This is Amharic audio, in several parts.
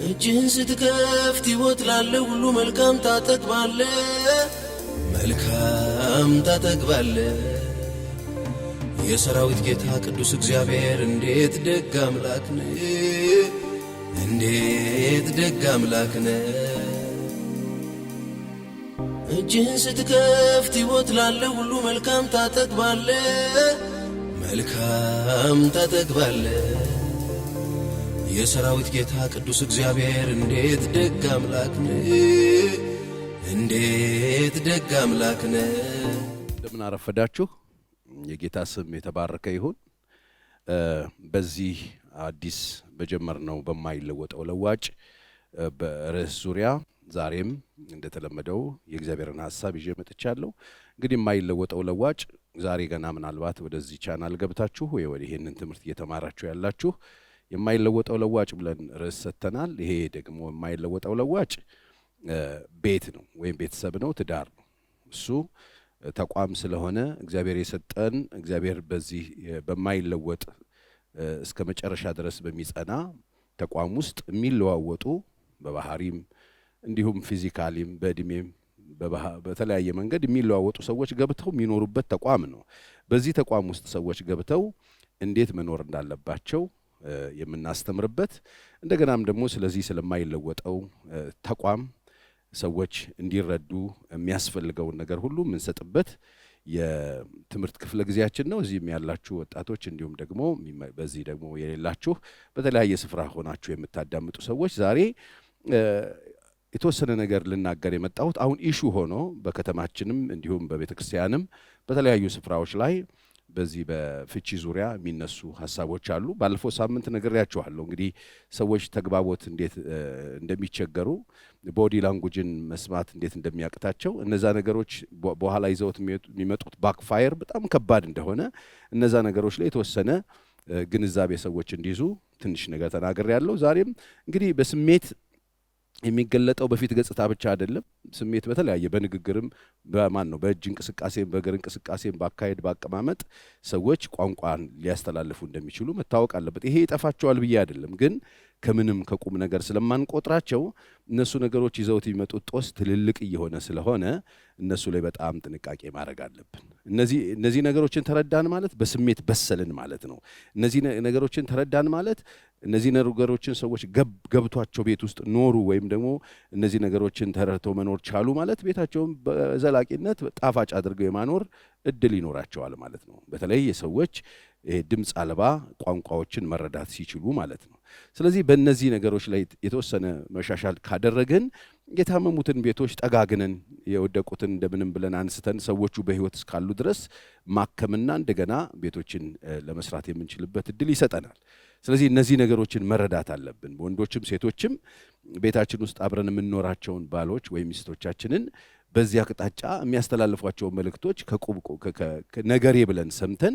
እጅህን ስትከፍት ሕይወት ላለው ሁሉ መልካም ታጠግባለህ፣ መልካም ታጠግባለህ። የሰራዊት ጌታ ቅዱስ እግዚአብሔር እንዴት ደግ አምላክ ነህ፣ እንዴት ደግ አምላክ ነህ። እጅህን ስትከፍት ሕይወት ላለው ሁሉ መልካም ታጠግባለህ፣ መልካም ታጠግባለህ። የሰራዊት ጌታ ቅዱስ እግዚአብሔር እንዴት ደግ አምላክ ነህ፣ እንዴት ደግ አምላክ ነህ። እንደምን አረፈዳችሁ። የጌታ ስም የተባረከ ይሁን። በዚህ አዲስ በጀመርነው በማይለወጠው ለዋጭ በርዕስ ዙሪያ ዛሬም እንደተለመደው የእግዚአብሔርን ሐሳብ ይዤ መጥቻለሁ። እንግዲህ የማይለወጠው ለዋጭ ዛሬ ገና ምናልባት ወደዚህ ቻናል ገብታችሁ ወይ ወደ ይሄንን ትምህርት እየተማራችሁ ያላችሁ የማይለወጠው ለዋጭ ብለን ርዕስ ሰጥተናል። ይሄ ደግሞ የማይለወጠው ለዋጭ ቤት ነው ወይም ቤተሰብ ነው፣ ትዳር ነው። እሱ ተቋም ስለሆነ እግዚአብሔር የሰጠን እግዚአብሔር በዚህ በማይለወጥ እስከ መጨረሻ ድረስ በሚጸና ተቋም ውስጥ የሚለዋወጡ በባህሪም እንዲሁም ፊዚካሊም በእድሜም በተለያየ መንገድ የሚለዋወጡ ሰዎች ገብተው የሚኖሩበት ተቋም ነው። በዚህ ተቋም ውስጥ ሰዎች ገብተው እንዴት መኖር እንዳለባቸው የምናስተምርበት እንደገናም ደግሞ ስለዚህ ስለማይለወጠው ተቋም ሰዎች እንዲረዱ የሚያስፈልገውን ነገር ሁሉ የምንሰጥበት የትምህርት ክፍለ ጊዜያችን ነው። እዚህም ያላችሁ ወጣቶች እንዲሁም ደግሞ በዚህ ደግሞ የሌላችሁ በተለያየ ስፍራ ሆናችሁ የምታዳምጡ ሰዎች ዛሬ የተወሰነ ነገር ልናገር የመጣሁት አሁን ኢሹ ሆኖ በከተማችንም እንዲሁም በቤተ ክርስቲያንም በተለያዩ ስፍራዎች ላይ በዚህ በፍቺ ዙሪያ የሚነሱ ሀሳቦች አሉ። ባለፈው ሳምንት ነግሬያችኋለሁ። እንግዲህ ሰዎች ተግባቦት እንዴት እንደሚቸገሩ ቦዲ ላንጉጅን መስማት እንዴት እንደሚያቅታቸው እነዛ ነገሮች በኋላ ይዘውት የሚመጡት ባክፋየር በጣም ከባድ እንደሆነ እነዛ ነገሮች ላይ የተወሰነ ግንዛቤ ሰዎች እንዲይዙ ትንሽ ነገር ተናግሬያለሁ። ዛሬም እንግዲህ በስሜት የሚገለጠው በፊት ገጽታ ብቻ አይደለም። ስሜት በተለያየ በንግግርም በእጅ እንቅስቃሴም በእግር እንቅስቃሴም ባካሄድ ባቀማመጥ ሰዎች ቋንቋን ሊያስተላልፉ እንደሚችሉ መታወቅ አለበት። ይሄ ይጠፋቸዋል ብዬ አይደለም፣ ግን ከምንም ከቁም ነገር ስለማንቆጥራቸው እነሱ ነገሮች ይዘውት የሚመጡት ጦስ ትልልቅ እየሆነ ስለሆነ እነሱ ላይ በጣም ጥንቃቄ ማድረግ አለብን። እነዚህ ነገሮችን ተረዳን ማለት በስሜት በሰልን ማለት ነው። እነዚህ ነገሮችን ተረዳን ማለት እነዚህ ነገሮችን ሰዎች ገብቷቸው ቤት ውስጥ ኖሩ ወይም ደግሞ እነዚህ ነገሮችን ተረድተው መኖር ቻሉ ማለት ቤታቸውን በዘላቂነት ጣፋጭ አድርገው የማኖር እድል ይኖራቸዋል ማለት ነው። በተለይ የሰዎች ድምፅ አልባ ቋንቋዎችን መረዳት ሲችሉ ማለት ነው። ስለዚህ በእነዚህ ነገሮች ላይ የተወሰነ መሻሻል ካደረግን የታመሙትን ቤቶች ጠጋግነን የወደቁትን እንደምንም ብለን አንስተን ሰዎቹ በሕይወት እስካሉ ድረስ ማከምና እንደገና ቤቶችን ለመስራት የምንችልበት እድል ይሰጠናል። ስለዚህ እነዚህ ነገሮችን መረዳት አለብን። ወንዶችም ሴቶችም ቤታችን ውስጥ አብረን የምንኖራቸውን ባሎች ወይም ሚስቶቻችንን በዚህ አቅጣጫ የሚያስተላልፏቸውን መልእክቶች ነገሬ ብለን ሰምተን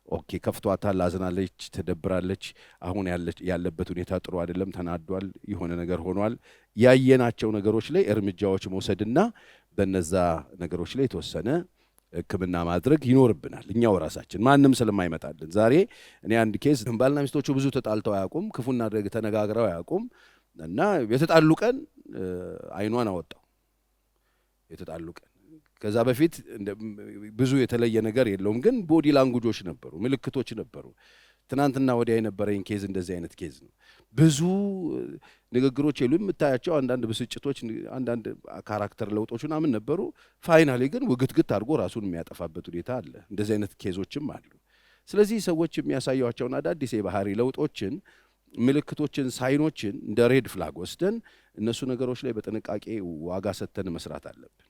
ኦኬ ከፍቷታል፣ አዝናለች፣ ተደብራለች፣ አሁን ያለበት ሁኔታ ጥሩ አይደለም፣ ተናዷል፣ የሆነ ነገር ሆኗል፣ ያየናቸው ነገሮች ላይ እርምጃዎች መውሰድና በነዛ ነገሮች ላይ የተወሰነ ሕክምና ማድረግ ይኖርብናል። እኛው ራሳችን ማንም ስለማይመጣልን። ዛሬ እኔ አንድ ኬዝ ባልና ሚስቶቹ ብዙ ተጣልተው አያውቁም፣ ክፉና ደግ ተነጋግረው አያውቁም እና የተጣሉ ቀን አይኗን አወጣው። የተጣሉ ቀን ከዛ በፊት ብዙ የተለየ ነገር የለውም፣ ግን ቦዲ ላንጉጆች ነበሩ፣ ምልክቶች ነበሩ። ትናንትና ወዲያ የነበረኝ ኬዝ እንደዚህ አይነት ኬዝ ነው። ብዙ ንግግሮች የሉ የምታያቸው አንዳንድ ብስጭቶች፣ አንዳንድ ካራክተር ለውጦች ምናምን ነበሩ። ፋይናሊ ግን ውግትግት አድርጎ ራሱን የሚያጠፋበት ሁኔታ አለ። እንደዚህ አይነት ኬዞችም አሉ። ስለዚህ ሰዎች የሚያሳዩቸውን አዳዲስ የባህሪ ለውጦችን፣ ምልክቶችን፣ ሳይኖችን እንደ ሬድ ፍላግ ወስደን እነሱ ነገሮች ላይ በጥንቃቄ ዋጋ ሰጥተን መስራት አለብን።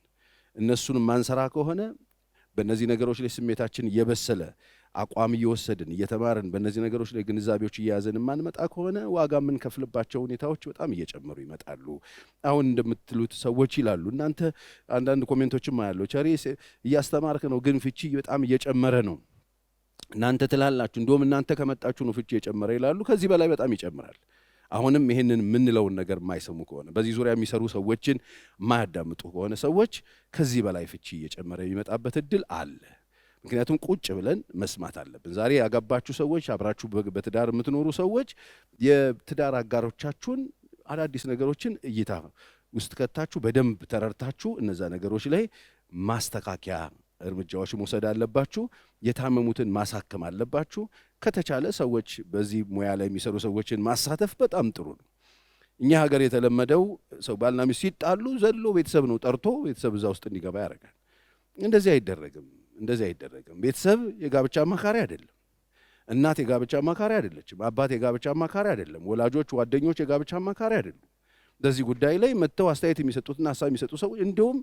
እነሱን ማንሰራ ከሆነ በእነዚህ ነገሮች ላይ ስሜታችን እየበሰለ አቋም እየወሰድን እየተማርን በእነዚህ ነገሮች ላይ ግንዛቤዎች እየያዘን የማንመጣ ከሆነ ዋጋ የምንከፍልባቸው ሁኔታዎች በጣም እየጨመሩ ይመጣሉ። አሁን እንደምትሉት ሰዎች ይላሉ፣ እናንተ አንዳንድ ኮሜንቶችም አያለው፣ ቸሬ እያስተማርክ ነው፣ ግን ፍቺ በጣም እየጨመረ ነው እናንተ ትላላችሁ፣ እንደውም እናንተ ከመጣችሁ ነው ፍቺ እየጨመረ ይላሉ። ከዚህ በላይ በጣም ይጨምራል። አሁንም ይሄንን የምንለውን ነገር የማይሰሙ ከሆነ በዚህ ዙሪያ የሚሰሩ ሰዎችን የማያዳምጡ ከሆነ ሰዎች ከዚህ በላይ ፍቺ እየጨመረ የሚመጣበት እድል አለ። ምክንያቱም ቁጭ ብለን መስማት አለብን። ዛሬ ያገባችሁ ሰዎች፣ አብራችሁ በትዳር የምትኖሩ ሰዎች የትዳር አጋሮቻችሁን አዳዲስ ነገሮችን እይታ ውስጥ ከታችሁ በደንብ ተረርታችሁ እነዛ ነገሮች ላይ ማስተካከያ እርምጃዎች መውሰድ አለባችሁ። የታመሙትን ማሳከም አለባችሁ። ከተቻለ ሰዎች በዚህ ሙያ ላይ የሚሰሩ ሰዎችን ማሳተፍ በጣም ጥሩ ነው። እኛ ሀገር የተለመደው ሰው ባልና ሚስት ሲጣሉ ዘሎ ቤተሰብ ነው ጠርቶ ቤተሰብ እዛ ውስጥ እንዲገባ ያደርጋል። እንደዚህ አይደረግም። ቤተሰብ የጋብቻ አማካሪ አይደለም። እናት የጋብቻ አማካሪ አይደለችም። አባት የጋብቻ አማካሪ አይደለም። ወላጆች፣ ጓደኞች የጋብቻ አማካሪ አይደሉም። በዚህ ጉዳይ ላይ መጥተው አስተያየት የሚሰጡትና ሀሳብ የሚሰጡ ሰው እንደውም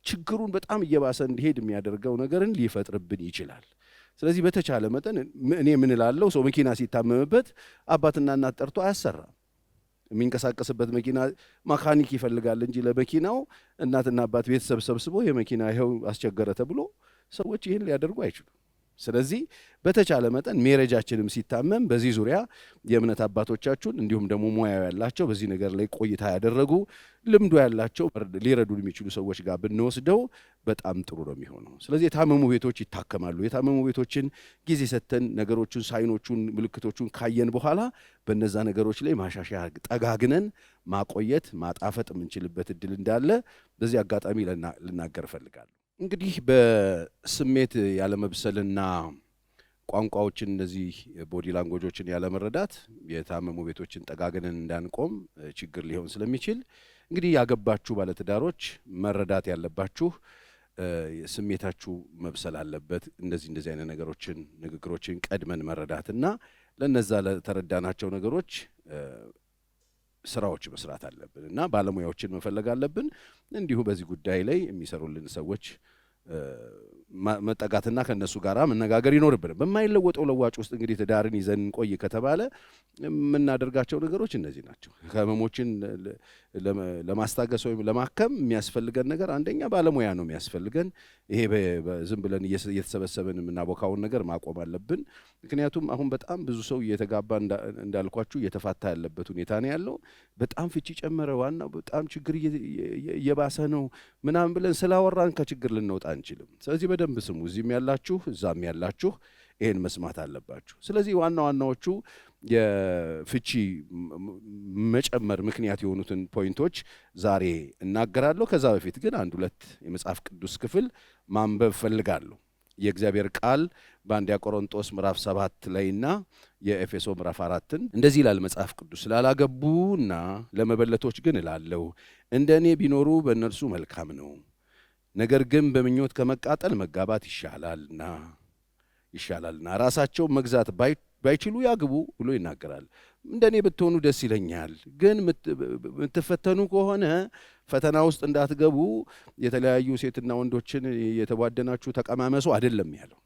ችግሩን በጣም እየባሰ እንዲሄድ የሚያደርገው ነገርን ሊፈጥርብን ይችላል። ስለዚህ በተቻለ መጠን እኔ ምን እላለሁ፣ ሰው መኪና ሲታመምበት አባትና እናት ጠርቶ አያሰራም። የሚንቀሳቀስበት መኪና መካኒክ ይፈልጋል እንጂ ለመኪናው እናትና አባት ቤተሰብ ሰብስቦ የመኪና ይኸው አስቸገረ ተብሎ ሰዎች ይህን ሊያደርጉ አይችሉም። ስለዚህ በተቻለ መጠን ሜሬጃችንም ሲታመም በዚህ ዙሪያ የእምነት አባቶቻችሁን እንዲሁም ደግሞ ሙያው ያላቸው በዚህ ነገር ላይ ቆይታ ያደረጉ ልምዶ ያላቸው ሊረዱን የሚችሉ ሰዎች ጋር ብንወስደው በጣም ጥሩ ነው የሚሆነው። ስለዚህ የታመሙ ቤቶች ይታከማሉ። የታመሙ ቤቶችን ጊዜ ሰጥተን ነገሮቹን፣ ሳይኖቹን፣ ምልክቶቹን ካየን በኋላ በነዛ ነገሮች ላይ ማሻሻያ ጠጋግነን ማቆየት ማጣፈጥ የምንችልበት እድል እንዳለ በዚህ አጋጣሚ ልናገር እፈልጋለሁ። እንግዲህ በስሜት ያለመብሰልና ቋንቋዎችን እነዚህ ቦዲ ላንጉጆችን ያለመረዳት የታመሙ ቤቶችን ጠጋግነን እንዳንቆም ችግር ሊሆን ስለሚችል እንግዲህ ያገባችሁ ባለትዳሮች መረዳት ያለባችሁ ስሜታችሁ መብሰል አለበት። እንደዚህ አይነት ነገሮችን ንግግሮችን ቀድመን መረዳትና ለነዛ ለተረዳናቸው ነገሮች ስራዎች መስራት አለብን እና ባለሙያዎችን መፈለግ አለብን። እንዲሁ በዚህ ጉዳይ ላይ የሚሰሩልን ሰዎች መጠጋትና ከነሱ ጋር መነጋገር ይኖርብን። በማይለወጠው ለዋጭ ውስጥ እንግዲህ ትዳርን ይዘን እንቆይ ከተባለ የምናደርጋቸው ነገሮች እነዚህ ናቸው። ህመሞችን ለማስታገስ ወይም ለማከም የሚያስፈልገን ነገር አንደኛ ባለሙያ ነው የሚያስፈልገን። ይሄ ዝም ብለን እየተሰበሰብን የምናቦካውን ነገር ማቆም አለብን። ምክንያቱም አሁን በጣም ብዙ ሰው እየተጋባ እንዳልኳችሁ እየተፋታ ያለበት ሁኔታ ነው ያለው። በጣም ፍቺ ጨመረ፣ ዋናው በጣም ችግር እየባሰ ነው ምናምን ብለን ስላወራን ከችግር ልንወጣ አንችልም። ስለዚህ በደንብ ስሙ። እዚህም ያላችሁ እዛም ያላችሁ ይሄን መስማት አለባችሁ። ስለዚህ ዋናዎቹ የፍቺ መጨመር ምክንያት የሆኑትን ፖይንቶች ዛሬ እናገራለሁ። ከዛ በፊት ግን አንድ ሁለት የመጽሐፍ ቅዱስ ክፍል ማንበብ ፈልጋለሁ። የእግዚአብሔር ቃል በአንደኛ ቆሮንጦስ ምዕራፍ 7 ላይና የኤፌሶ ምዕራፍ 4 እንደዚህ ይላል መጽሐፍ ቅዱስ። ላላገቡና ለመበለቶች ግን እላለሁ እንደ እኔ ቢኖሩ በእነርሱ መልካም ነው። ነገር ግን በምኞት ከመቃጠል መጋባት ይሻላልና ራሳቸው መግዛት ባይችሉ ያግቡ ብሎ ይናገራል። እንደኔ ብትሆኑ ደስ ይለኛል፣ ግን የምትፈተኑ ከሆነ ፈተና ውስጥ እንዳትገቡ የተለያዩ ሴትና ወንዶችን የተቧደናችሁ ተቀማመሱ አይደለም ያለው፣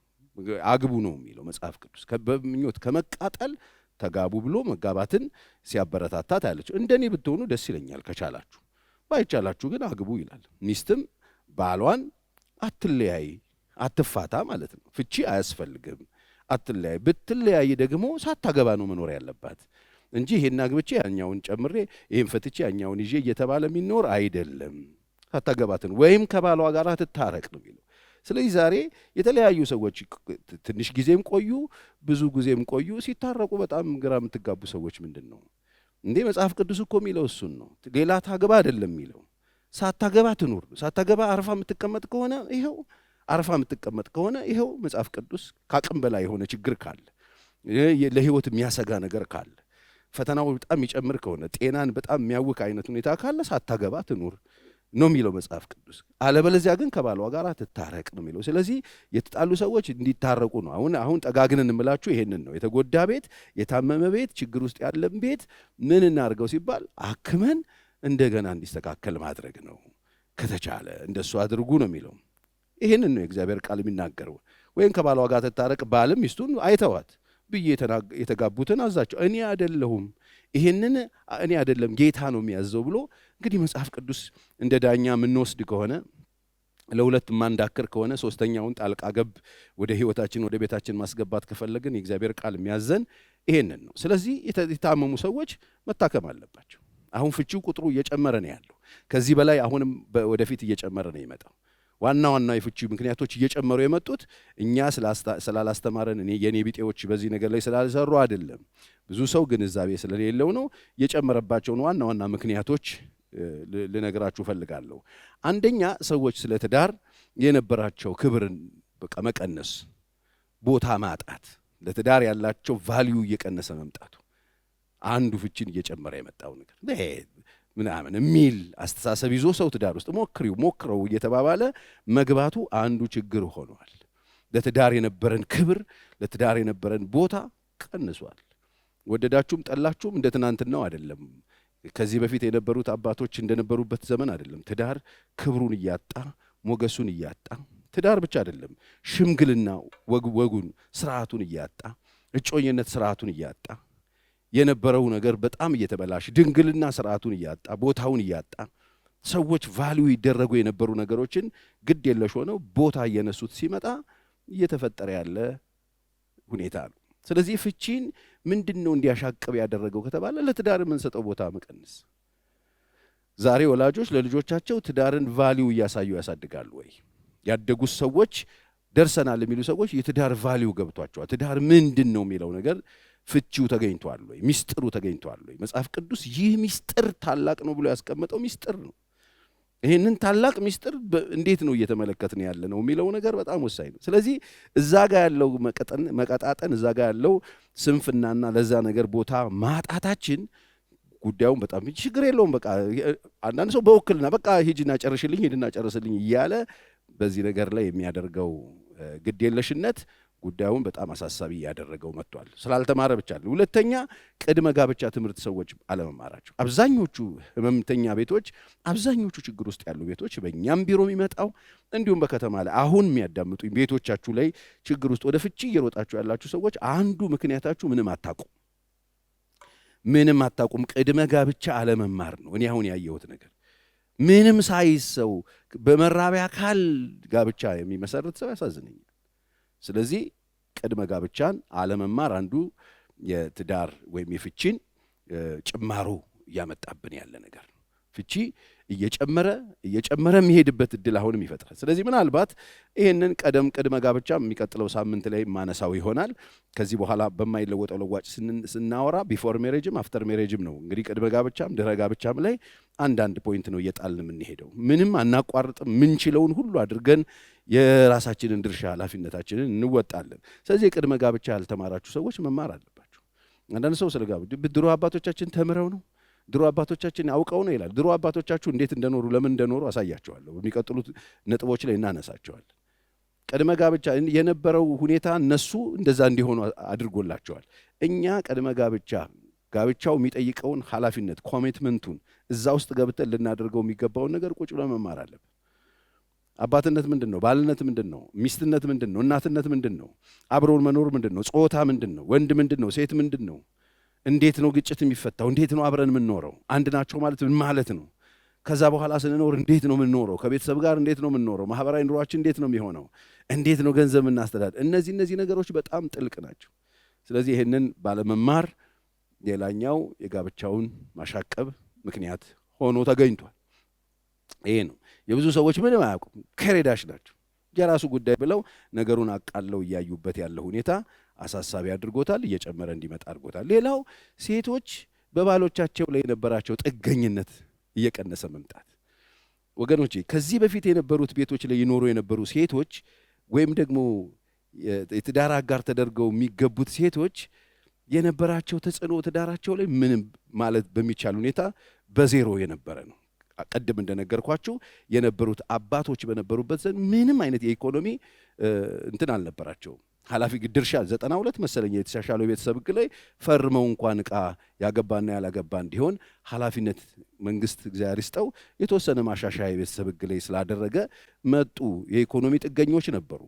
አግቡ ነው የሚለው መጽሐፍ ቅዱስ። በምኞት ከመቃጠል ተጋቡ ብሎ መጋባትን ሲያበረታታ ታያለች። እንደኔ ብትሆኑ ደስ ይለኛል ከቻላችሁ፣ ባይቻላችሁ ግን አግቡ ይላል። ሚስትም ባሏን አትለያይ፣ አትፋታ ማለት ነው። ፍቺ አያስፈልግም፣ አትለያይ። ብትለያይ ደግሞ ሳታገባ ነው መኖር ያለባት እንጂ ይሄን አግብቼ ያኛውን ጨምሬ ይሄን ፈትቼ ያኛውን ይዤ እየተባለ የሚኖር አይደለም። ሳታገባትን ወይም ከባሏ ጋር ትታረቅ ነው የሚለው። ስለዚህ ዛሬ የተለያዩ ሰዎች ትንሽ ጊዜም ቆዩ ብዙ ጊዜም ቆዩ ሲታረቁ በጣም ግራ የምትጋቡ ሰዎች ምንድን ነው እንዴ? መጽሐፍ ቅዱስ እኮ የሚለው እሱን ነው። ሌላ ታገባ አይደለም የሚለው። ሳታገባ ትኑር። ሳታገባ አርፋ የምትቀመጥ ከሆነ ይኸው አርፋ የምትቀመጥ ከሆነ ይኸው መጽሐፍ ቅዱስ ከአቅም በላይ የሆነ ችግር ካለ፣ ለህይወት የሚያሰጋ ነገር ካለ፣ ፈተናው በጣም የሚጨምር ከሆነ፣ ጤናን በጣም የሚያውክ አይነት ሁኔታ ካለ ሳታገባ ትኑር ነው የሚለው መጽሐፍ ቅዱስ። አለበለዚያ ግን ከባሏ ጋር ትታረቅ ነው የሚለው። ስለዚህ የተጣሉ ሰዎች እንዲታረቁ ነው። አሁን ጠጋግነን እንምላችሁ ይሄንን ነው። የተጎዳ ቤት፣ የታመመ ቤት፣ ችግር ውስጥ ያለን ቤት ምን እናድርገው ሲባል አክመን እንደገና እንዲስተካከል ማድረግ ነው። ከተቻለ እንደሱ አድርጉ ነው የሚለው። ይህንን ነው የእግዚአብሔር ቃል የሚናገረው። ወይም ከባሏ ጋር ትታረቅ፣ ባልም ሚስቱን አይተዋት ብዬ የተጋቡትን አዛቸው። እኔ አይደለሁም ይህንን እኔ አይደለም ጌታ ነው የሚያዘው ብሎ እንግዲህ መጽሐፍ ቅዱስ እንደ ዳኛ የምንወስድ ከሆነ ለሁለት ማንዳክር ከሆነ ሶስተኛውን ጣልቃ ገብ ወደ ህይወታችን ወደ ቤታችን ማስገባት ከፈለግን የእግዚአብሔር ቃል የሚያዘን ይሄንን ነው። ስለዚህ የታመሙ ሰዎች መታከም አለባቸው። አሁን ፍቺው ቁጥሩ እየጨመረ ነው ያለው። ከዚህ በላይ አሁንም ወደፊት እየጨመረ ነው ይመጣው። ዋና ዋና የፍቺ ምክንያቶች እየጨመሩ የመጡት እኛ ስላላስተማረን የኔ ቢጤዎች በዚህ ነገር ላይ ስላልሰሩ አይደለም። ብዙ ሰው ግንዛቤ ስለሌለው ነው። የጨመረባቸውን ዋና ዋና ምክንያቶች ልነግራችሁ ፈልጋለሁ። አንደኛ ሰዎች ስለ ትዳር የነበራቸው ክብርን በቃ መቀነስ፣ ቦታ ማጣት፣ ለትዳር ያላቸው ቫልዩ እየቀነሰ መምጣቱ አንዱ ፍቺን እየጨመረ የመጣው ነገር ምናምን የሚል አስተሳሰብ ይዞ ሰው ትዳር ውስጥ ሞክረው እየተባባለ መግባቱ አንዱ ችግር ሆኗል። ለትዳር የነበረን ክብር፣ ለትዳር የነበረን ቦታ ቀንሷል። ወደዳችሁም ጠላችሁም እንደ ትናንትናው አይደለም። ከዚህ በፊት የነበሩት አባቶች እንደነበሩበት ዘመን አይደለም። ትዳር ክብሩን እያጣ ሞገሱን እያጣ፣ ትዳር ብቻ አይደለም ሽምግልና ወጉን ስርዓቱን እያጣ፣ እጮኝነት ስርዓቱን እያጣ የነበረው ነገር በጣም እየተበላሽ፣ ድንግልና ስርዓቱን እያጣ ቦታውን እያጣ፣ ሰዎች ቫልዩ ይደረጉ የነበሩ ነገሮችን ግድ የለሽ ሆነው ቦታ እየነሱት ሲመጣ እየተፈጠረ ያለ ሁኔታ ነው። ስለዚህ ፍቺን ምንድነው እንዲያሻቅብ ያደረገው ከተባለ ለትዳር የምንሰጠው ቦታ መቀነስ። ዛሬ ወላጆች ለልጆቻቸው ትዳርን ቫልዩ እያሳዩ ያሳድጋሉ ወይ? ያደጉት ሰዎች ደርሰናል የሚሉ ሰዎች የትዳር ቫልዩ ገብቷቸዋል? ትዳር ምንድን ነው የሚለው ነገር ፍቺው ተገኝቷል ወይ? ሚስጥሩ ተገኝቷል ወይ? መጽሐፍ ቅዱስ ይህ ሚስጥር ታላቅ ነው ብሎ ያስቀመጠው ሚስጥር ነው። ይህንን ታላቅ ሚስጥር እንዴት ነው እየተመለከትን ያለ ነው የሚለው ነገር በጣም ወሳኝ ነው። ስለዚህ እዛ ጋር ያለው መቀጣጠን፣ እዛ ጋር ያለው ስንፍናና ለዛ ነገር ቦታ ማጣታችን ጉዳዩን በጣም ችግር የለውም። በቃ አንዳንድ ሰው በውክልና በቃ ሂድና ጨርሽልኝ፣ ሂድና ጨርስልኝ እያለ በዚህ ነገር ላይ የሚያደርገው ግዴለሽነት ጉዳዩን በጣም አሳሳቢ እያደረገው መጥቷል። ስላልተማረ ብቻ ነው። ሁለተኛ ቅድመ ጋብቻ ትምህርት ሰዎች አለመማራቸው። አብዛኞቹ ህመምተኛ ቤቶች፣ አብዛኞቹ ችግር ውስጥ ያሉ ቤቶች በእኛም ቢሮ የሚመጣው እንዲሁም በከተማ ላይ አሁን የሚያዳምጡኝ ቤቶቻችሁ ላይ ችግር ውስጥ ወደ ፍቺ እየሮጣችሁ ያላችሁ ሰዎች አንዱ ምክንያታችሁ ምንም አታቁም። ቅድመ ጋብቻ አለመማር ነው። እኔ አሁን ያየሁት ነገር ምንም ሳይዝ ሰው በመራቢያ አካል ጋብቻ የሚመሰርት ሰው ያሳዝነኛል። ስለዚህ ቅድመ ጋብቻን አለመማር አንዱ የትዳር ወይም የፍቺን ጭማሮ እያመጣብን ያለ ነገር ነው። ፍቺ እየጨመረ የሚሄድበት እድል አሁንም ይፈጥራል። ስለዚህ ምናልባት ይህንን ቅድመ ጋብቻ የሚቀጥለው ሳምንት ላይ ማነሳው ይሆናል። ከዚህ በኋላ በማይለወጠው ለዋጭ ስናወራ ቢፎር ሜሬጅም አፍተር ሜሬጅም ነው እንግዲህ ቅድመ ጋብቻም ድህረ ጋብቻም ላይ አንዳንድ ፖይንት ነው እየጣልን የምንሄደው። ምንም አናቋርጥም። ምንችለውን ሁሉ አድርገን የራሳችንን ድርሻ ኃላፊነታችንን እንወጣለን። ስለዚህ የቅድመ ጋብቻ ያልተማራችሁ ሰዎች መማር አለባችሁ። አንዳንድ ሰው ስለ ድሮ አባቶቻችን ተምረው ነው፣ ድሮ አባቶቻችን አውቀው ነው ይላል። ድሮ አባቶቻችሁ እንዴት እንደኖሩ ለምን እንደኖሩ አሳያቸዋለሁ። በሚቀጥሉት ነጥቦች ላይ እናነሳቸዋል። ቅድመ ጋብቻ የነበረው ሁኔታ እነሱ እንደዛ እንዲሆኑ አድርጎላቸዋል። እኛ ቅድመ ጋብቻው የሚጠይቀውን ኃላፊነት ኮሚትመንቱን እዛ ውስጥ ገብተን ልናደርገው የሚገባውን ነገር ቁጭ ብለን መማር አለብን። አባትነት ምንድን ነው? ባልነት ምንድን ነው? ሚስትነት ምንድን ነው? እናትነት ምንድን ነው? አብረውን መኖር ምንድን ነው? ጾታ ምንድን ነው? ወንድ ምንድን ነው? ሴት ምንድን ነው? እንዴት ነው ግጭት የሚፈታው? እንዴት ነው አብረን የምንኖረው? አንድ ናቸው ማለት ምን ማለት ነው? ከዛ በኋላ ስንኖር እንዴት ነው የምንኖረው? ከቤተሰብ ጋር እንዴት ነው የምንኖረው? ማህበራዊ ኑሯችን እንዴት ነው የሚሆነው? እንዴት ነው ገንዘብ የምናስተዳድር? እነዚህ ነገሮች በጣም ጥልቅ ናቸው። ስለዚህ ይህንን ባለመማር ሌላኛው የጋብቻውን ማሻቀብ ምክንያት ሆኖ ተገኝቷል። ይሄ ነው። የብዙ ሰዎች ምንም አያውቁም፣ ከሬዳሽ ናቸው። የራሱ ጉዳይ ብለው ነገሩን አቃለው እያዩበት ያለ ሁኔታ አሳሳቢ አድርጎታል፣ እየጨመረ እንዲመጣ አድርጎታል። ሌላው ሴቶች በባሎቻቸው ላይ የነበራቸው ጥገኝነት እየቀነሰ መምጣት። ወገኖቼ ከዚህ በፊት የነበሩት ቤቶች ላይ ይኖሩ የነበሩ ሴቶች ወይም ደግሞ የትዳር አጋር ተደርገው የሚገቡት ሴቶች የነበራቸው ተጽዕኖ ትዳራቸው ላይ ምንም ማለት በሚቻል ሁኔታ በዜሮ የነበረ ነው። ቀደም እንደነገርኳችሁ የነበሩት አባቶች በነበሩበት ዘንድ ምንም አይነት የኢኮኖሚ እንትን አልነበራቸውም። ኃላፊ ድርሻ 92 መሰለኝ የተሻሻለው የቤተሰብ ሕግ ላይ ፈርመው እንኳን ዕቃ ያገባና ያላገባ እንዲሆን ኃላፊነት መንግስት እግዚአብሔር ይስጠው የተወሰነ ማሻሻያ የቤተሰብ ሕግ ላይ ስላደረገ መጡ። የኢኮኖሚ ጥገኞች ነበሩ።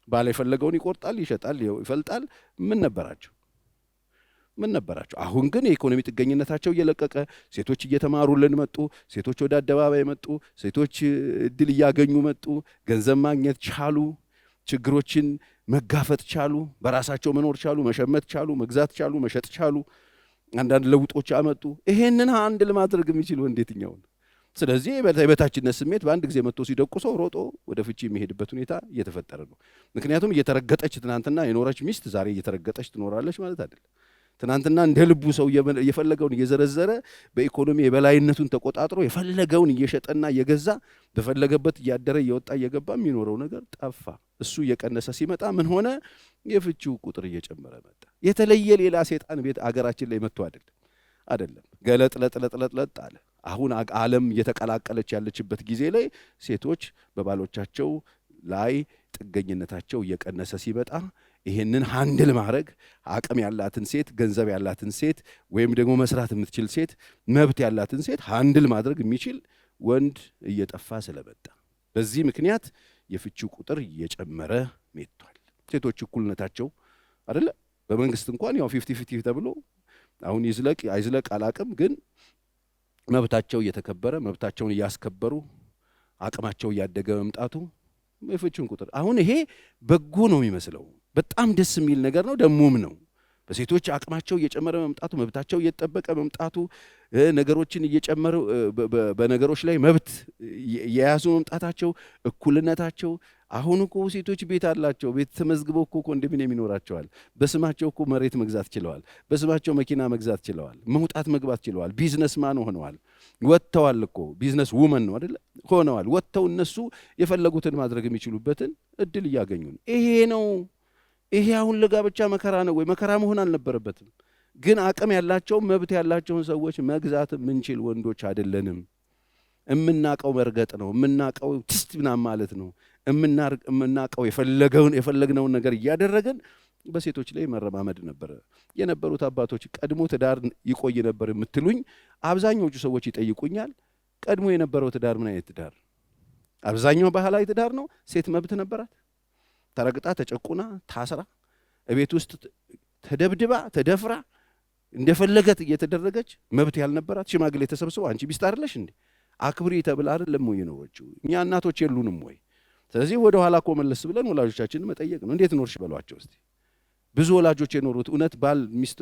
ባል የፈለገውን ይቆርጣል፣ ይሸጣል፣ ይፈልጣል። ምን ነበራቸው? አሁን ግን የኢኮኖሚ ጥገኝነታቸው እየለቀቀ ሴቶች እየተማሩልን መጡ። ሴቶች ወደ አደባባይ መጡ። ሴቶች እድል እያገኙ መጡ። ገንዘብ ማግኘት ቻሉ። ችግሮችን መጋፈጥ ቻሉ። በራሳቸው መኖር ቻሉ። መሸመት ቻሉ። መግዛት ቻሉ። መሸጥ ቻሉ። አንዳንድ ለውጦች አመጡ። ይሄንን አንድ ለማድረግ የሚችል ወንድ የትኛው ነው? ስለዚህ የበታችነት ስሜት በአንድ ጊዜ መጥቶ ሲደቁሰው ሮጦ ወደ ፍቺ የሚሄድበት ሁኔታ እየተፈጠረ ነው። ምክንያቱም እየተረገጠች ትናንትና የኖረች ሚስት ዛሬ እየተረገጠች ትኖራለች ማለት አይደለም። ትናንትና እንደ ልቡ ሰው የፈለገውን እየዘረዘረ በኢኮኖሚ የበላይነቱን ተቆጣጥሮ የፈለገውን እየሸጠና እየገዛ በፈለገበት እያደረ እየወጣ እየገባ የሚኖረው ነገር ጠፋ። እሱ እየቀነሰ ሲመጣ ምን ሆነ? የፍቺው ቁጥር እየጨመረ መጣ። የተለየ ሌላ ሴጣን ቤት አገራችን ላይ መጥቶ አይደለም ገለጥለጥለጥለጥ አለ። አሁን ዓለም እየተቀላቀለች ያለችበት ጊዜ ላይ ሴቶች በባሎቻቸው ላይ ጥገኝነታቸው እየቀነሰ ሲመጣ ይሄንን ሃንድል ማድረግ አቅም ያላትን ሴት፣ ገንዘብ ያላትን ሴት ወይም ደግሞ መስራት የምትችል ሴት፣ መብት ያላትን ሴት ሃንድል ማድረግ የሚችል ወንድ እየጠፋ ስለመጣ በዚህ ምክንያት የፍቺው ቁጥር እየጨመረ መጥቷል። ሴቶች እኩልነታቸው አይደለ በመንግስት እንኳን ያው 50-50 ተብሎ አሁን ይዝለቅ አይዝለቅ አላቅም፣ ግን መብታቸው እየተከበረ መብታቸውን እያስከበሩ አቅማቸው እያደገ መምጣቱ የፍቺውን ቁጥር አሁን ይሄ በጎ ነው የሚመስለው። በጣም ደስ የሚል ነገር ነው ደሞም ነው። በሴቶች አቅማቸው እየጨመረ መምጣቱ፣ መብታቸው እየተጠበቀ መምጣቱ፣ ነገሮችን እየጨመሩ በነገሮች ላይ መብት የያዙ መምጣታቸው፣ እኩልነታቸው። አሁን እኮ ሴቶች ቤት አላቸው። ቤት ተመዝግበው እኮ ኮንዶሚኒየም ይኖራቸዋል። በስማቸው እኮ መሬት መግዛት ችለዋል። በስማቸው መኪና መግዛት ችለዋል። መውጣት መግባት ችለዋል። ቢዝነስ ማን ሆነዋል። ወጥተዋል እኮ ቢዝነስ ውመን ነው አይደለ ሆነዋል። ወጥተው እነሱ የፈለጉትን ማድረግ የሚችሉበትን እድል እያገኙ ነው። ይሄ ነው። ይሄ አሁን ለጋብቻ መከራ ነው ወይ? መከራ መሆን አልነበረበትም። ግን አቅም ያላቸው መብት ያላቸውን ሰዎች መግዛት የምንችል ወንዶች አይደለንም። እምናቀው መርገጥ ነው። እምናቀው ትስት ምናምን ማለት ነው። እምናቀው የፈለግነውን ነገር እያደረገን በሴቶች ላይ መረማመድ ነበረ የነበሩት አባቶች። ቀድሞ ትዳር ይቆይ ነበር የምትሉኝ አብዛኞቹ ሰዎች ይጠይቁኛል። ቀድሞ የነበረው ትዳር ምን አይነት ትዳር? አብዛኛው ባህላዊ ትዳር ነው። ሴት መብት ነበራት። ተረግጣ ተጨቁና ታስራ እቤት ውስጥ ተደብድባ ተደፍራ እንደፈለገት እየተደረገች መብት ያልነበራት ሽማግሌ ተሰብስበው አንቺ ሚስት አይደለሽ እንዴ አክብሪ ተብላ አይደለም ወይ ነው ወጪው? እኛ እናቶች የሉንም ወይ? ስለዚህ ወደ ኋላ እኮ መለስ ብለን ወላጆቻችንን መጠየቅ ነው። እንዴት ኖርሽ በሏቸው እስቲ። ብዙ ወላጆች የኖሩት እውነት ባል ሚስት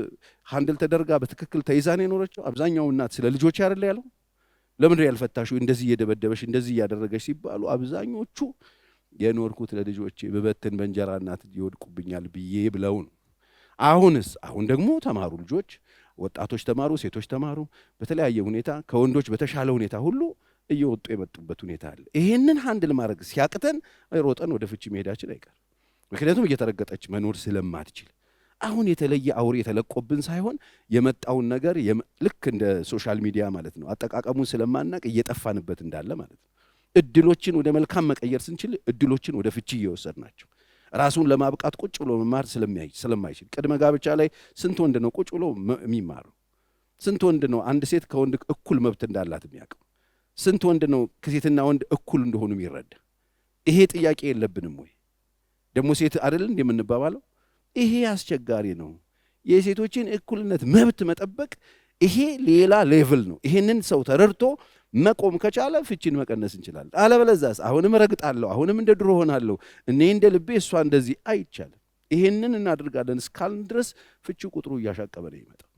ሃንድል ተደርጋ በትክክል ተይዛን የኖረችው? አብዛኛው እናት ስለ ልጆች አይደለ ያለው? ለምን ያልፈታሹ እንደዚህ እየደበደበሽ እንደዚህ እያደረገች ሲባሉ አብዛኞቹ የኖርኩት ለልጆቼ በበትን በእንጀራ እናት ይወድቁብኛል ብዬ ብለው ነው። አሁን ደግሞ ተማሩ ልጆች፣ ወጣቶች ተማሩ፣ ሴቶች ተማሩ። በተለያየ ሁኔታ ከወንዶች በተሻለ ሁኔታ ሁሉ እየወጡ የመጡበት ሁኔታ አለ። ይሄንን ሃንድል ማድረግ ሲያቅተን ሮጠን ወደ ፍቺ መሄዳችን አይቀር። ምክንያቱም እየተረገጠች መኖር ስለማትችል አሁን የተለየ አውሬ የተለቆብን ሳይሆን የመጣውን ነገር ልክ እንደ ሶሻል ሚዲያ ማለት ነው አጠቃቀሙን ስለማናቅ እየጠፋንበት እንዳለ ማለት ነው። እድሎችን ወደ መልካም መቀየር ስንችል እድሎችን ወደ ፍቺ እየወሰድናቸው ራሱን ለማብቃት ቁጭ ብሎ መማር ስለማይችል ቅድመ ጋብቻ ላይ ስንት ወንድ ነው ቁጭ ብሎ የሚማረው? ስንት ወንድ ነው አንድ ሴት ከወንድ እኩል መብት እንዳላት የሚያውቀው? ስንት ወንድ ነው ከሴትና ወንድ እኩል እንደሆኑ የሚረዳ? ይሄ ጥያቄ የለብንም ወይ? ደግሞ ሴት አይደል እንደ የምንባባለው? ይሄ አስቸጋሪ ነው። የሴቶችን እኩልነት መብት መጠበቅ ይሄ ሌላ ሌቭል ነው። ይሄንን ሰው ተረድቶ መቆም ከቻለ ፍቺን መቀነስ እንችላለን። አለበለዚያስ አሁንም ረግጣለሁ፣ አሁንም እንደ ድሮ ሆናለሁ፣ እኔ እንደ ልቤ እሷ እንደዚህ አይቻልም። ይሄንን እናደርጋለን እስካልን ድረስ ፍቺው ቁጥሩ እያሻቀበ ነው ይመጣል።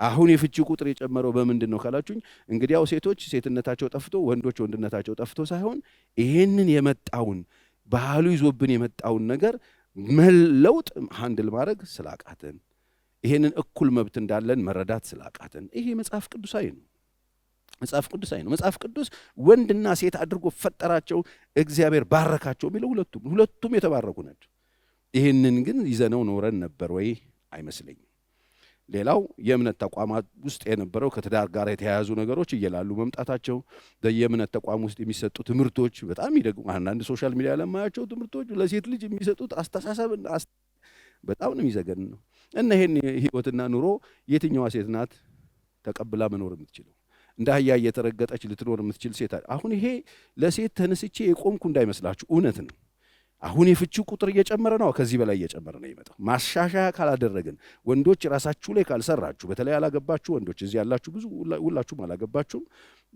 አሁን የፍቺው ቁጥር የጨመረው በምንድን ነው ካላችሁኝ፣ እንግዲያው ሴቶች ሴትነታቸው ጠፍቶ ወንዶች ወንድነታቸው ጠፍቶ ሳይሆን ይሄንን የመጣውን ባህሉ ይዞብን የመጣውን ነገር መለውጥ ሃንድል ማድረግ ስላቃተን፣ ይሄንን እኩል መብት እንዳለን መረዳት ስላቃተን። ይሄ መጽሐፍ ቅዱሳዊ ነው። መጽሐፍ ቅዱስ ወንድና ሴት አድርጎ ፈጠራቸው፣ እግዚአብሔር ባረካቸው የሚለው ሁለቱም የተባረኩ ናቸው። ይህንን ግን ይዘነው ኖረን ነበር ወይ? አይመስለኝም። ሌላው የእምነት ተቋማት ውስጥ የነበረው ከትዳር ጋር የተያያዙ ነገሮች እየላሉ መምጣታቸው፣ በየእምነት ተቋም ውስጥ የሚሰጡ ትምህርቶች በጣም ይደግሙ። አንዳንድ ሶሻል ሚዲያ ለማያቸው ትምህርቶች ለሴት ልጅ የሚሰጡት አስተሳሰብ በጣም ነው የሚዘገን ነው። እና ይሄን ህይወትና ኑሮ የትኛዋ ሴት ናት ተቀብላ መኖር የምትችለው? እንደ አህያ እየተረገጠች ልትኖር የምትችል ሴት? አሁን ይሄ ለሴት ተነስቼ የቆምኩ እንዳይመስላችሁ፣ እውነት ነው። አሁን የፍቺው ቁጥር እየጨመረ ነው። ከዚህ በላይ እየጨመረ ነው ይመጣው። ማሻሻያ ካላደረግን፣ ወንዶች ራሳችሁ ላይ ካልሰራችሁ፣ በተለይ ያላገባችሁ ወንዶች እዚህ ያላችሁ ብዙ ሁላችሁም አላገባችሁም፣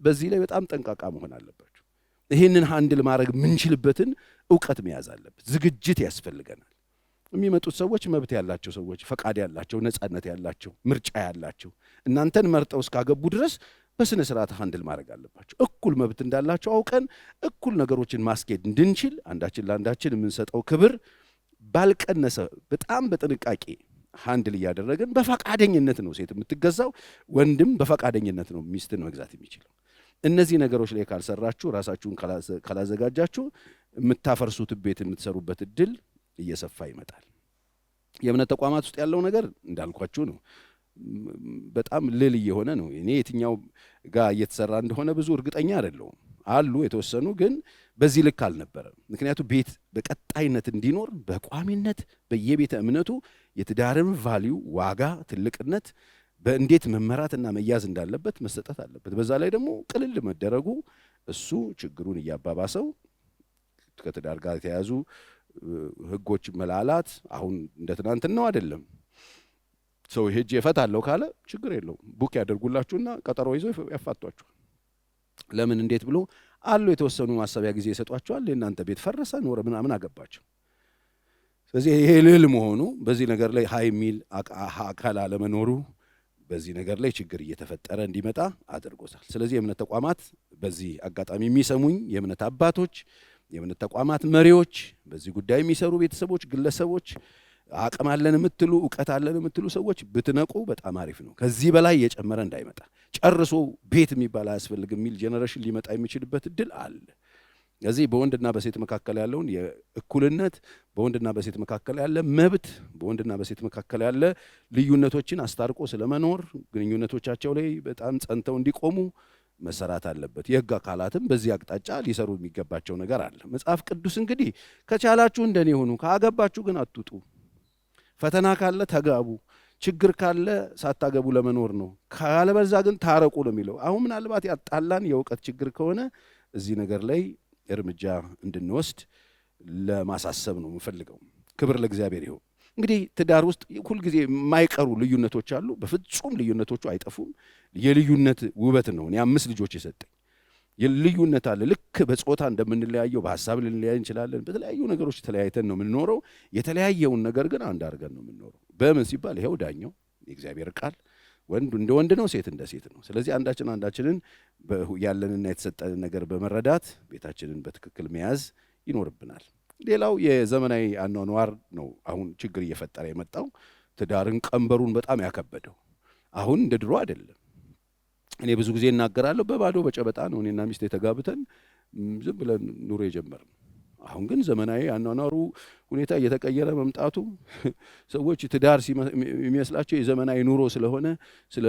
በዚህ ላይ በጣም ጠንቃቃ መሆን አለባችሁ። ይህንን ሃንድል ማድረግ የምንችልበትን እውቀት መያዝ አለበት። ዝግጅት ያስፈልገናል። የሚመጡት ሰዎች መብት ያላቸው ሰዎች፣ ፈቃድ ያላቸው፣ ነጻነት ያላቸው፣ ምርጫ ያላቸው እናንተን መርጠው እስካገቡ ድረስ በስነ ስርዓት ሃንድል ማድረግ አለባቸው። እኩል መብት እንዳላቸው አውቀን እኩል ነገሮችን ማስኬድ እንድንችል አንዳችን ለአንዳችን የምንሰጠው ክብር ባልቀነሰ በጣም በጥንቃቄ ሃንድል እያደረግን በፈቃደኝነት ነው ሴት የምትገዛው፣ ወንድም በፈቃደኝነት ነው ሚስትን መግዛት የሚችለው። እነዚህ ነገሮች ላይ ካልሰራችሁ፣ ራሳችሁን ካላዘጋጃችሁ የምታፈርሱት ቤት የምትሰሩበት እድል እየሰፋ ይመጣል። የእምነት ተቋማት ውስጥ ያለው ነገር እንዳልኳችሁ ነው። በጣም ልል እየሆነ ነው። እኔ የትኛው ጋር እየተሰራ እንደሆነ ብዙ እርግጠኛ አይደለሁም። አሉ የተወሰኑ፣ ግን በዚህ ልክ አልነበረም። ምክንያቱም ቤት በቀጣይነት እንዲኖር በቋሚነት በየቤተ እምነቱ የትዳርም ቫልዩ ዋጋ፣ ትልቅነት በእንዴት መመራትና መያዝ እንዳለበት መሰጠት አለበት። በዛ ላይ ደግሞ ቅልል መደረጉ እሱ ችግሩን እያባባሰው ከትዳር ጋር የተያዙ ህጎች መላላት አሁን እንደ ትናንትናው አይደለም። ሰው ሄጄ እፈታለሁ ካለ ችግር የለውም፣ ቡክ ያደርጉላችሁና ቀጠሮ ይዘው ያፋቷችኋል። ለምን እንዴት ብሎ አሉ የተወሰኑ ማሰቢያ ጊዜ ይሰጧቸዋል። የእናንተ ቤት ፈረሰ ኖረ ምናምን አገባቸው። ስለዚህ ይሄ ልል መሆኑ በዚህ ነገር ላይ ሃይ ሚል አካል አለመኖሩ በዚህ ነገር ላይ ችግር እየተፈጠረ እንዲመጣ አድርጎታል። ስለዚህ የእምነት ተቋማት በዚህ አጋጣሚ የሚሰሙኝ የእምነት አባቶች፣ የእምነት ተቋማት መሪዎች፣ በዚህ ጉዳይ የሚሰሩ ቤተሰቦች፣ ግለሰቦች፣ አቅም አለን የምትሉ እውቀት አለን የምትሉ ሰዎች ብትነቁ በጣም አሪፍ ነው። ከዚህ በላይ የጨመረ እንዳይመጣ ጨርሶ ቤት የሚባል አያስፈልግም የሚል ጄኔሬሽን ሊመጣ የሚችልበት እድል አለ። ስለዚህ በወንድና በሴት መካከል ያለውን የእኩልነት፣ በወንድና በሴት መካከል ያለ መብት፣ በወንድና በሴት መካከል ያለ ልዩነቶችን አስታርቆ ስለመኖር ግንኙነቶቻቸው ላይ በጣም ጸንተው እንዲቆሙ መሰራት አለበት። የህግ አካላትም በዚህ አቅጣጫ ሊሰሩ የሚገባቸው ነገር አለ። መጽሐፍ ቅዱስ እንግዲህ ከቻላችሁ እንደኔ ሆኑ፣ ካገባችሁ ግን አትውጡ፣ ፈተና ካለ ተጋቡ፣ ችግር ካለ ሳታገቡ ለመኖር ነው፣ ካለበዛ ግን ታረቁ ነው የሚለው። አሁን ምናልባት ያጣላን የእውቀት ችግር ከሆነ እዚህ ነገር ላይ እርምጃ እንድንወስድ ለማሳሰብ ነው የምፈልገው። ክብር ለእግዚአብሔር ይሁን። እንግዲህ ትዳር ውስጥ ሁልጊዜ የማይቀሩ ልዩነቶች አሉ። በፍጹም ልዩነቶቹ አይጠፉም። የልዩነት ውበት ነው። እኔ 5 ልጆች የሰጠኝ ልዩነት አለ። ልክ በጾታ እንደምንለያየው በሀሳብ ልንለያይ እንችላለን። በተለያዩ ነገሮች ተለያይተን ነው የምንኖረው። የተለያየውን ነገር ግን አንድ አድርገን ነው የምንኖረው። በምን ሲባል ይኸው ዳኛው የእግዚአብሔር ቃል ወንድ እንደ ወንድ ነው፣ ሴት እንደ ሴት ነው። ስለዚህ አንዳችንን ያለንና የተሰጠንን ነገር በመረዳት ቤታችንን በትክክል መያዝ ይኖርብናል። ሌላው የዘመናዊ አኗኗር ነው አሁን ችግር እየፈጠረ የመጣው። ትዳርን ቀንበሩን በጣም ያከበደው አሁን እንደ ድሮ አይደለም። እኔ ብዙ ጊዜ እናገራለሁ፣ በባዶ በጨበጣ ነው እኔና ሚስቴ ተጋብተን ዝም ብለን ኑሮ የጀመርነው። አሁን ግን ዘመናዊ አኗኗሩ ሁኔታ እየተቀየረ መምጣቱ ሰዎች ትዳር የሚመስላቸው የዘመናዊ ኑሮ ስለሆነ ስለ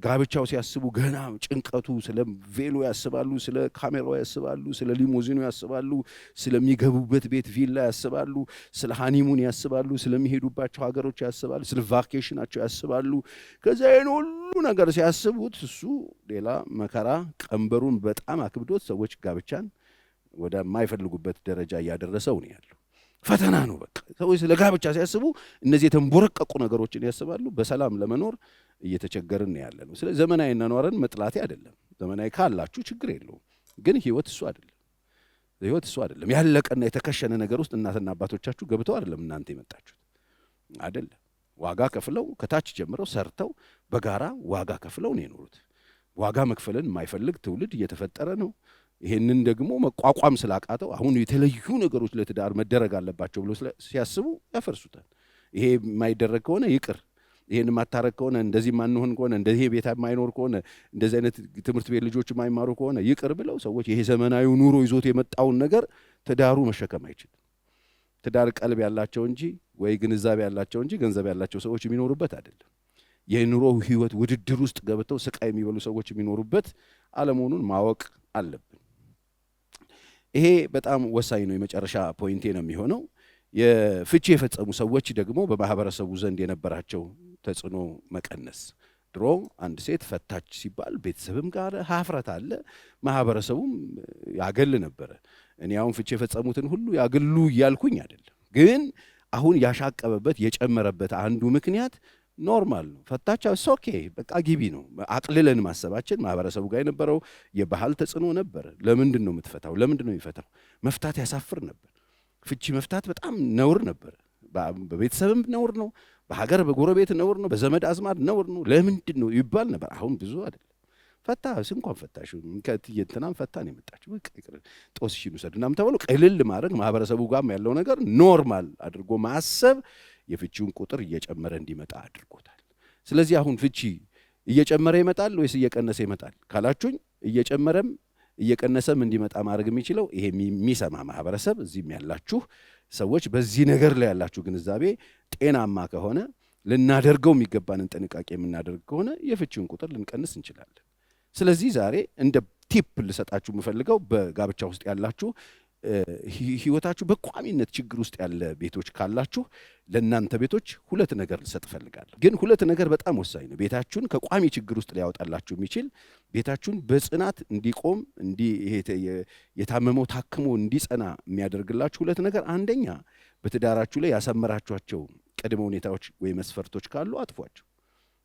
ጋብቻው ሲያስቡ ገና ጭንቀቱ፣ ስለ ቬሎ ያስባሉ፣ ስለ ካሜራው ያስባሉ፣ ስለ ሊሞዚኑ ያስባሉ፣ ስለሚገቡበት ቤት ቪላ ያስባሉ፣ ስለ ሃኒሙን ያስባሉ፣ ስለሚሄዱባቸው ሀገሮች ያስባሉ፣ ስለ ቫኬሽናቸው ያስባሉ። ከዛ ይህን ሁሉ ነገር ሲያስቡት እሱ ሌላ መከራ ቀንበሩን በጣም አክብዶት ሰዎች ጋብቻን ወደ ማይፈልጉበት ደረጃ እያደረሰው ነው ያለው። ፈተና ነው በቃ። ሰዎች ስለ ጋብቻ ሲያስቡ እነዚህ የተንቦረቀቁ ነገሮችን ያስባሉ። በሰላም ለመኖር እየተቸገርን ነው ያለ ነው። ስለዚህ ዘመናዊ እናኗረን መጥላቴ አይደለም። ዘመናዊ ካላችሁ ችግር የለውም። ግን ህይወት እሱ አይደለም። ያለቀና የተከሸነ ነገር ውስጥ እናትና አባቶቻችሁ ገብተው አይደለም እናንተ የመጣችሁት አይደለም። ዋጋ ከፍለው ከታች ጀምረው ሰርተው በጋራ ዋጋ ከፍለው ነው የኖሩት። ዋጋ መክፈልን የማይፈልግ ትውልድ እየተፈጠረ ነው። ይሄንን ደግሞ መቋቋም ስላቃተው አሁን የተለዩ ነገሮች ለትዳር መደረግ አለባቸው ብሎ ሲያስቡ ያፈርሱታል። ይሄ የማይደረግ ከሆነ ይቅር፣ ይሄን የማታረግ ከሆነ፣ እንደዚህ ማንሆን ከሆነ፣ እንደዚህ ቤት የማይኖር ከሆነ፣ እንደዚህ አይነት ትምህርት ቤት ልጆች የማይማሩ ከሆነ ይቅር ብለው ሰዎች ይሄ ዘመናዊ ኑሮ ይዞት የመጣውን ነገር ትዳሩ መሸከም አይችልም። ትዳር ቀልብ ያላቸው እንጂ ወይ ግንዛቤ ያላቸው እንጂ ገንዘብ ያላቸው ሰዎች የሚኖሩበት አይደለም። የኑሮ ህይወት ውድድር ውስጥ ገብተው ስቃይ የሚበሉ ሰዎች የሚኖሩበት አለመሆኑን ማወቅ አለብን። ይሄ በጣም ወሳኝ ነው። የመጨረሻ ፖይንቴ ነው የሚሆነው። የፍቺ የፈጸሙ ሰዎች ደግሞ በማህበረሰቡ ዘንድ የነበራቸው ተጽዕኖ መቀነስ። ድሮ አንድ ሴት ፈታች ሲባል ቤተሰብም ጋር ሀፍረት አለ፣ ማህበረሰቡም ያገል ነበረ። እኔ አሁን ፍቺ የፈጸሙትን ሁሉ ያገሉ እያልኩኝ አይደለም፣ ግን አሁን ያሻቀበበት የጨመረበት አንዱ ምክንያት ኖርማል ነው። ፈታች ኦኬ በቃ ግቢ ነው አቅልለን ማሰባችን ማህበረሰቡ ጋር የነበረው የባህል ተጽዕኖ ነበር። ለምንድን ነው የምትፈታው? ለምንድን ነው የሚፈታው? መፍታት ያሳፍር ነበር። ፍቺ መፍታት በጣም ነውር ነበር። በቤተሰብም ነውር ነው፣ በሀገር በጎረቤት ነውር ነው፣ በዘመድ አዝማድ ነውር ነው። ለምንድን ነው ይባል ነበር። አሁን ብዙ አይደለም። ፈታ እንኳን ፈታሽ ከትየንተናም ፈታን የመጣችው ጦስሽን ውሰድናም ተብሎ ቅልል ማድረግ ማህበረሰቡ ጋርም ያለው ነገር ኖርማል አድርጎ ማሰብ የፍቺውን ቁጥር እየጨመረ እንዲመጣ አድርጎታል። ስለዚህ አሁን ፍቺ እየጨመረ ይመጣል ወይስ እየቀነሰ ይመጣል ካላችሁኝ እየጨመረም እየቀነሰም እንዲመጣ ማድረግ የሚችለው ይሄ የሚሰማ ማህበረሰብ እዚህም ያላችሁ ሰዎች በዚህ ነገር ላይ ያላችሁ ግንዛቤ ጤናማ ከሆነ ልናደርገው የሚገባንን ጥንቃቄ የምናደርግ ከሆነ የፍቺውን ቁጥር ልንቀንስ እንችላለን። ስለዚህ ዛሬ እንደ ቲፕ ልሰጣችሁ የምፈልገው በጋብቻ ውስጥ ያላችሁ ህይወታችሁ በቋሚነት ችግር ውስጥ ያለ ቤቶች ካላችሁ ለእናንተ ቤቶች ሁለት ነገር ልሰጥ እፈልጋለሁ። ግን ሁለት ነገር በጣም ወሳኝ ነው። ቤታችሁን ከቋሚ ችግር ውስጥ ሊያወጣላችሁ የሚችል ቤታችሁን በጽናት እንዲቆም የታመመው ታክሞ እንዲጸና የሚያደርግላችሁ ሁለት ነገር፣ አንደኛ በትዳራችሁ ላይ ያሰመራችኋቸው ቅድመ ሁኔታዎች ወይ መስፈርቶች ካሉ አጥፏቸው።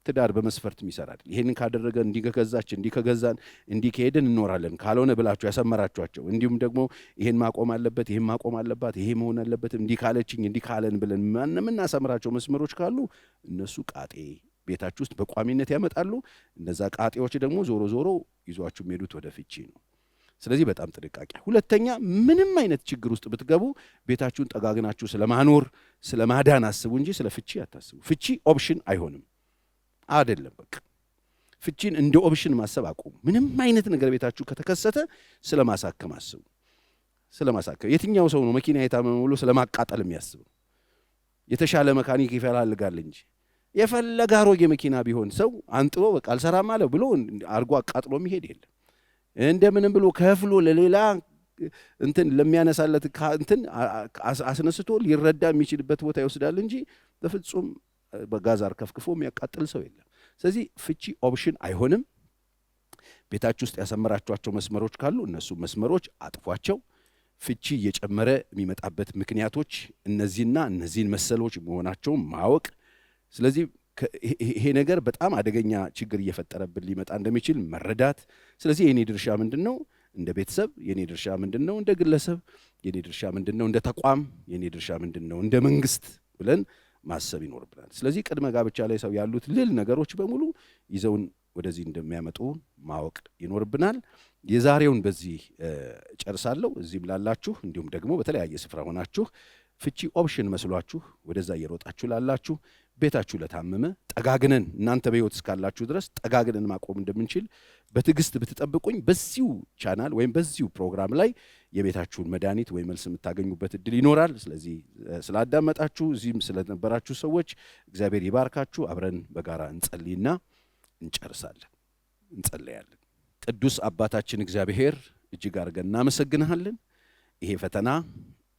ትዳር በመስፈርት ይሰራል። ይሄንን ካደረገ እንዲህ ከገዛች እንዲህ ከገዛን እንዲህ ከሄድን እንኖራለን ካልሆነ ብላችሁ ያሰመራችኋቸው እንዲሁም ደግሞ ይሄን ማቆም አለበት ይሄን ማቆም አለባት ይሄ መሆን አለበት እንዲህ ካለችኝ እንዲህ ካለን ብለን የምናሰምራቸው መስመሮች ካሉ እነሱ ቃጤ ቤታችሁ ውስጥ በቋሚነት ያመጣሉ። እነዛ ቃጤዎች ደግሞ ዞሮ ዞሮ ይዟችሁ የሚሄዱት ወደ ፍቺ ነው። ስለዚህ በጣም ጥንቃቄ። ሁለተኛ ምንም አይነት ችግር ውስጥ ብትገቡ ቤታችሁን ጠጋግናችሁ ስለማኖር ስለማዳን አስቡ እንጂ ስለ ፍቺ አታስቡ። ፍቺ ኦፕሽን አይሆንም አይደለም። በቃ ፍቺን እንደ ኦፕሽን ማሰብ አቁሙ። ምንም አይነት ነገር ቤታችሁ ከተከሰተ ስለማሳከም አስቡ። ስለማሳከም የትኛው ሰው ነው መኪና የታመመ ብሎ ስለማቃጠል የሚያስበው? የተሻለ መካኒክ ይፈልጋል እንጂ የፈለገ አሮጌ መኪና ቢሆን ሰው አንጥሎ በቃ አልሰራም አለ ብሎ አርጎ አቃጥሎ የሚሄድ የለም። እንደምንም ብሎ ከፍሎ ለሌላ እንትን ለሚያነሳለት እንትን አስነስቶ ሊረዳ የሚችልበት ቦታ ይወስዳል እንጂ በፍጹም በጋዛር ከፍክፎ የሚያቃጥል ሰው የለም። ስለዚህ ፍቺ ኦፕሽን አይሆንም። ቤታችሁ ውስጥ ያሰመራችኋቸው መስመሮች ካሉ እነሱ መስመሮች አጥፏቸው። ፍቺ እየጨመረ የሚመጣበት ምክንያቶች እነዚህና እነዚህን መሰሎች መሆናቸውን ማወቅ። ስለዚህ ይሄ ነገር በጣም አደገኛ ችግር እየፈጠረብን ሊመጣ እንደሚችል መረዳት። ስለዚህ የኔ ድርሻ ምንድነው? እንደ ቤተሰብ የኔ ድርሻ ምንድነው? እንደ ግለሰብ የኔ ድርሻ ምንድነው? እንደ ተቋም የኔ ድርሻ ምንድነው? እንደ መንግስት ብለን ማሰብ ይኖርብናል። ስለዚህ ቅድመ ጋብቻ ላይ ሰው ያሉት ልል ነገሮች በሙሉ ይዘውን ወደዚህ እንደሚያመጡ ማወቅ ይኖርብናል። የዛሬውን በዚህ ጨርሳለሁ። እዚህም ላላችሁ እንዲሁም ደግሞ በተለያየ ስፍራ ሆናችሁ ፍቺ ኦፕሽን መስሏችሁ ወደዛ እየሮጣችሁ ላላችሁ ቤታችሁ ለታመመ ጠጋግነን እናንተ በሕይወት እስካላችሁ ድረስ ጠጋግነን ማቆም እንደምንችል በትዕግስት ብትጠብቁኝ በዚሁ ቻናል ወይም በዚሁ ፕሮግራም ላይ የቤታችሁን መድኃኒት ወይ መልስ የምታገኙበት እድል ይኖራል። ስለዚህ ስላዳመጣችሁ እዚህም ስለነበራችሁ ሰዎች እግዚአብሔር ይባርካችሁ። አብረን በጋራ እንጸልይና እንጨርሳለን። እንጸልያለን። ቅዱስ አባታችን እግዚአብሔር እጅግ አድርገን እናመሰግንሃለን። ይሄ ፈተና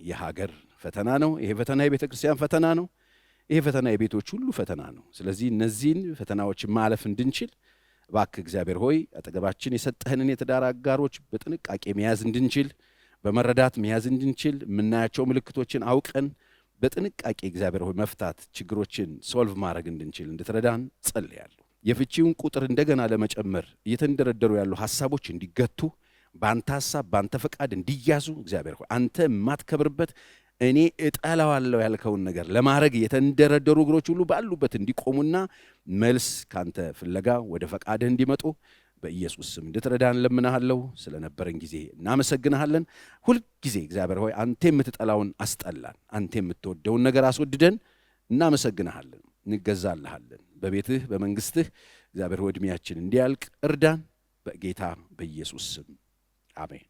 የሀገር ፈተና ነው። ይሄ ፈተና የቤተ ክርስቲያን ፈተና ነው። ይሄ ፈተና የቤቶች ሁሉ ፈተና ነው። ስለዚህ እነዚህን ፈተናዎች ማለፍ እንድንችል እባክህ እግዚአብሔር ሆይ አጠገባችን የሰጠህንን የትዳር አጋሮች በጥንቃቄ መያዝ እንድንችል፣ በመረዳት መያዝ እንድንችል፣ የምናያቸው ምልክቶችን አውቀን በጥንቃቄ እግዚአብሔር ሆይ መፍታት፣ ችግሮችን ሶልቭ ማድረግ እንድንችል እንድትረዳን ጸልያለሁ። የፍቺውን ቁጥር እንደገና ለመጨመር እየተንደረደሩ ያሉ ሐሳቦች እንዲገቱ፣ በአንተ ሐሳብ በአንተ ፈቃድ እንዲያዙ እግዚአብሔር ሆይ አንተ የማትከብርበት እኔ እጠላዋለሁ ያልከውን ነገር ለማድረግ የተንደረደሩ እግሮች ሁሉ ባሉበት እንዲቆሙና መልስ ካንተ ፍለጋ ወደ ፈቃድህ እንዲመጡ በኢየሱስ ስም እንድትረዳን ለምናሃለሁ። ስለነበረን ጊዜ እናመሰግንሃለን። ሁልጊዜ እግዚአብሔር ሆይ አንተ የምትጠላውን አስጠላን፣ አንተ የምትወደውን ነገር አስወድደን። እናመሰግንሃለን፣ እንገዛልሃለን። በቤትህ በመንግስትህ እግዚአብሔር ሆይ ዕድሜያችን እንዲያልቅ እርዳን። በጌታ በኢየሱስ ስም አሜን።